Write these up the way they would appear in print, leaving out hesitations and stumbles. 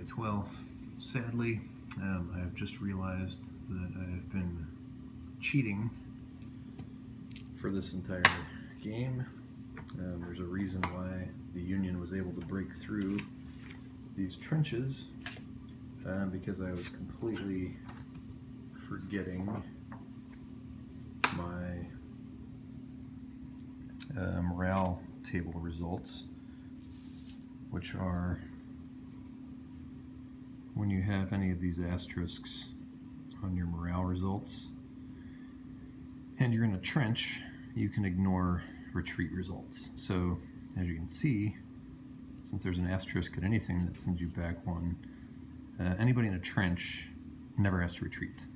Alright, well, sadly, I've just realized that I've been cheating for this entire game. There's a reason why the Union was able to break through these trenches, because I was completely forgetting my morale table results, which are when you have any of these asterisks on your morale results and you're in a trench, you can ignore retreat results. So as you can see, since there's an asterisk at anything that sends you back one, anybody in a trench never has to retreat.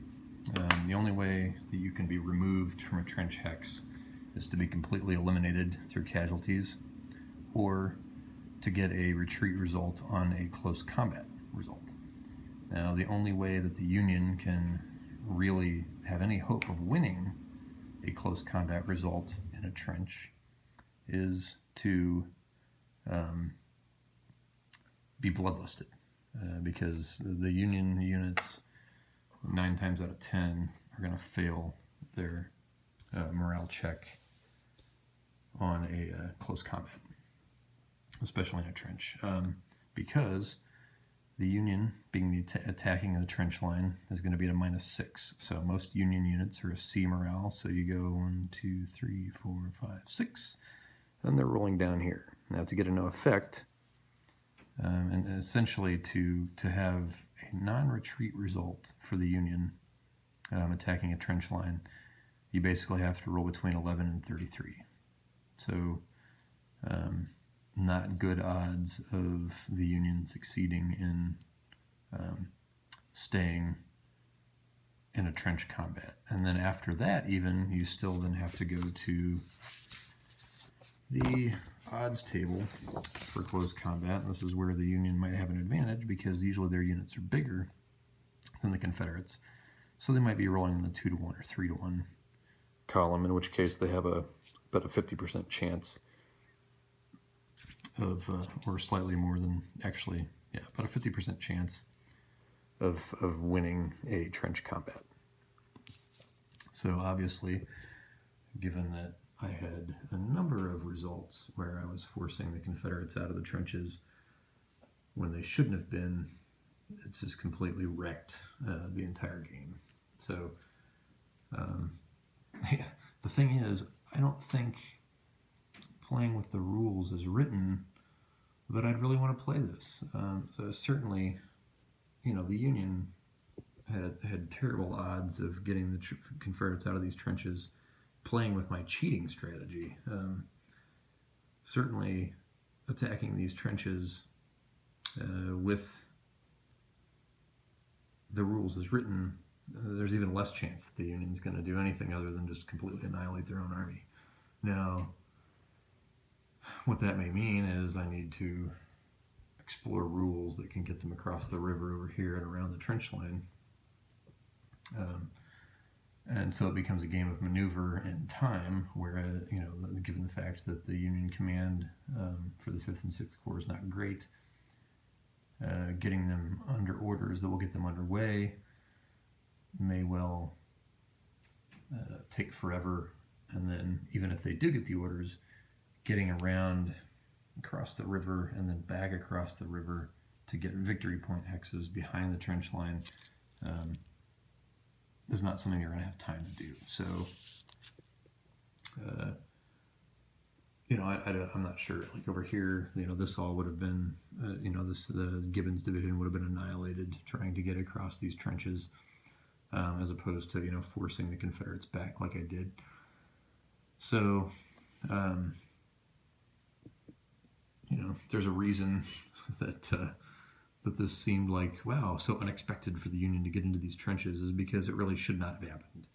The only way that you can be removed from a trench hex is to be completely eliminated through casualties, or to get a retreat result on a close combat result. Now, the only way that the Union can really have any hope of winning a close combat result in a trench is to be bloodlusted, because the Union units 9 times out of 10 are going to fail their morale check on a close combat, especially in a trench, because the Union, being the attacking of the trench line, is going to be at a -6. So most Union units are a C morale. So you go 1, 2, 3, 4, 5, 6, and they're rolling down here. Now, to get a no effect, and essentially to have a non-retreat result for the Union attacking a trench line, you basically have to roll between 11 and 33. So not good odds of the Union succeeding in staying in a trench combat. And then after that, even, you still then have to go to the odds table for close combat. And this is where the Union might have an advantage, because usually their units are bigger than the Confederates. So they might be rolling in the 2-to-1 or 3-to-1 column, in which case they have about a 50% chance of, or slightly more than, actually, yeah, about a 50% chance of winning a trench combat. So obviously, given that I had a number of results where I was forcing the Confederates out of the trenches when they shouldn't have been, it's just completely wrecked the entire game. So the thing is, I don't think, playing with the rules as written, but I'd really want to play this. So certainly, the Union had terrible odds of getting the Confederates out of these trenches playing with my cheating strategy. Certainly attacking these trenches with the rules as written, there's even less chance that the Union's going to do anything other than just completely annihilate their own army. Now, what that may mean is I need to explore rules that can get them across the river over here and around the trench line. And so it becomes a game of maneuver and time, where, given the fact that the Union command for the 5th and 6th Corps is not great, getting them under orders that will get them underway may well take forever. And then even if they do get the orders, getting around across the river and then back across the river to get victory point hexes behind the trench line is not something you're going to have time to do. So, I'm not sure. Like over here, this all would have been, the Gibbon's division would have been annihilated trying to get across these trenches, as opposed to, forcing the Confederates back like I did. So, there's a reason that that this seemed like, wow, so unexpected for the Union to get into these trenches, is because it really should not have happened.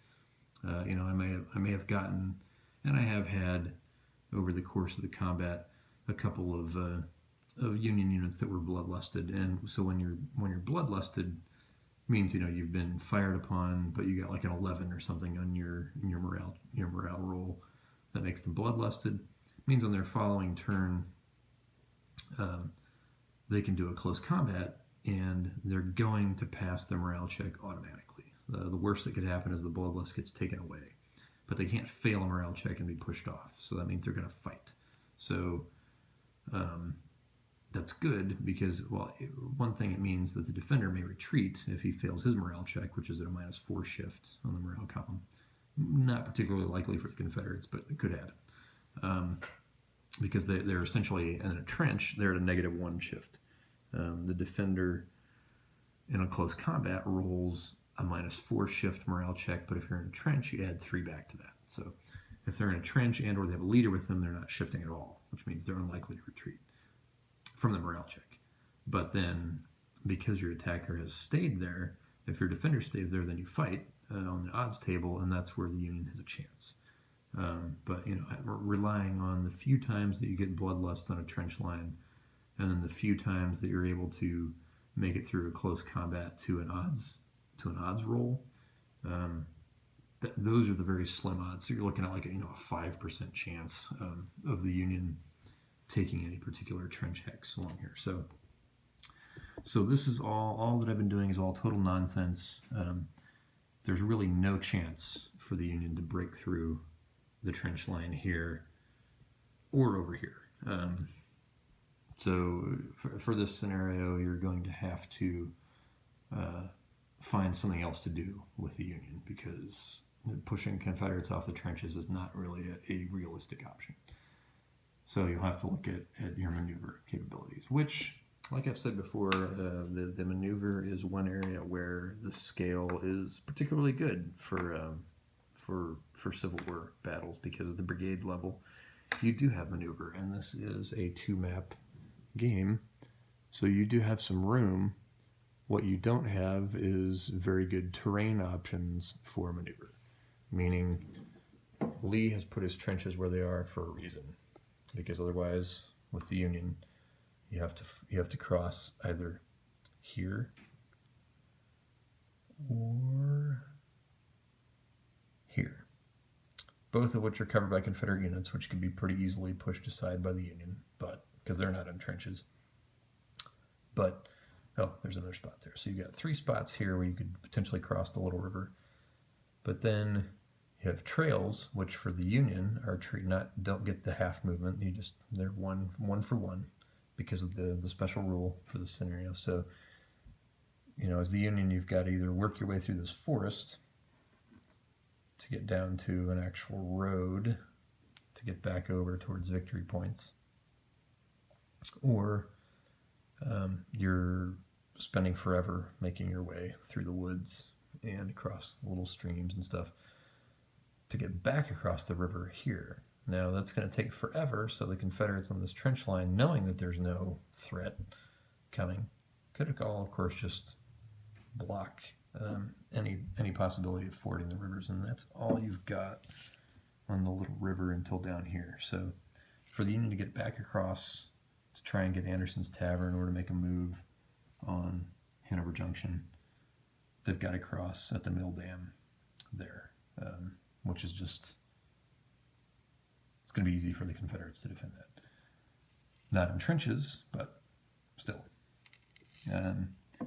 I may have gotten, and I have had over the course of the combat, a couple of Union units that were bloodlusted, and so when you're bloodlusted, means you've been fired upon, but you got like an 11 or something on your morale roll that makes them bloodlusted. It means on their following turn, they can do a close combat and they're going to pass the morale check automatically. The worst that could happen is the bloodlust gets taken away, but they can't fail a morale check and be pushed off, so that means they're going to fight. So that's good because, well, one thing it means that the defender may retreat if he fails his morale check, which is at a -4 shift on the morale column. Not particularly likely for the Confederates, but it could happen. Because they're essentially in a trench, they're at a -1 shift. The defender in a close combat rolls a -4 shift morale check, but if you're in a trench, you add 3 back to that. So if they're in a trench and or they have a leader with them, they're not shifting at all, which means they're unlikely to retreat from the morale check. But then, because your attacker has stayed there, if your defender stays there, then you fight on the odds table, and that's where the Union has a chance. But relying on the few times that you get bloodlust on a trench line, and then the few times that you're able to make it through a close combat to an odds roll, those are the very slim odds. So you're looking at like a 5% chance of the Union taking any particular trench hex along here. So this is all that I've been doing is all total nonsense. There's really no chance for the Union to break through the trench line here or over here. So for this scenario, you're going to have to find something else to do with the Union, because pushing Confederates off the trenches is not really a realistic option. So you'll have to look at your maneuver capabilities, which, like I've said before, the maneuver is one area where the scale is particularly good for Civil War battles, because at the brigade level, you do have maneuver, and this is a 2-map game, so you do have some room. What you don't have is very good terrain options for maneuver, meaning Lee has put his trenches where they are for a reason, because otherwise, with the Union, you have to cross either here or here, both of which are covered by Confederate units, which can be pretty easily pushed aside by the Union, but because they're not in trenches. But oh, there's another spot there. So you got 3 spots here where you could potentially cross the Little River, but then you have trails, which for the Union are don't get the half movement. They're one for one because of the special rule for this scenario. So as the Union, you've got to either work your way through this forest to get down to an actual road to get back over towards victory points, or you're spending forever making your way through the woods and across the little streams and stuff to get back across the river here. Now that's going to take forever, so the Confederates on this trench line, knowing that there's no threat coming, could all, of course, just block any possibility of fording the rivers, and that's all you've got on the Little River until down here. So for the Union to get back across to try and get Anderson's Tavern or to make a move on Hanover Junction, they've got to cross at the Mill Dam there, which is just, it's going to be easy for the Confederates to defend that. Not in trenches, but still.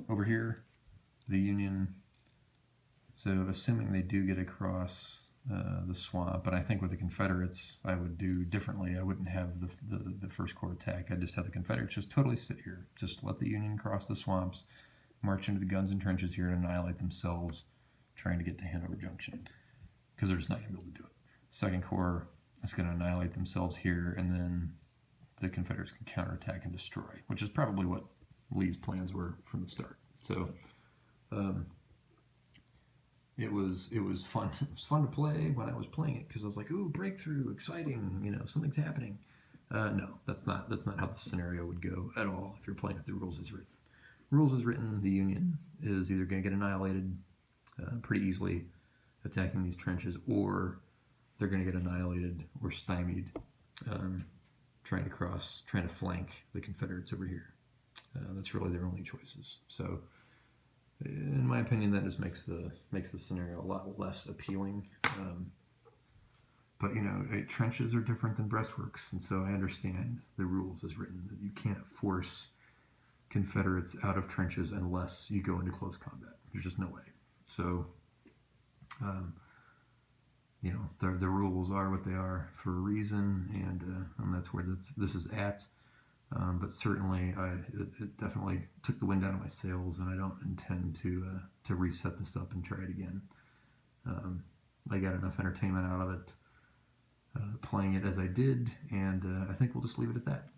Over here, the Union, so assuming they do get across the swamp, but I think with the Confederates, I would do differently. I wouldn't have the First Corps attack. I'd just have the Confederates just totally sit here. Just let the Union cross the swamps, march into the guns and trenches here, and annihilate themselves trying to get to Hanover Junction, because they're just not going to be able to do it. Second Corps is going to annihilate themselves here, and then the Confederates can counterattack and destroy, which is probably what Lee's plans were from the start. So it was fun. It was fun to play when I was playing it, because I was like, "Ooh, breakthrough, exciting! Something's happening." No, that's not how the scenario would go at all if you're playing with the rules as written. Rules as written, the Union is either going to get annihilated pretty easily attacking these trenches, or they're going to get annihilated or stymied trying to flank the Confederates over here. That's really their only choices. So, in my opinion, that just makes the scenario a lot less appealing. But trenches are different than breastworks, and so I understand the rules as written that you can't force Confederates out of trenches unless you go into close combat. There's just no way. So, the rules are what they are for a reason, and that's where this is at. But certainly, it definitely took the wind out of my sails, and I don't intend to reset this up and try it again. I got enough entertainment out of it, playing it as I did, and I think we'll just leave it at that.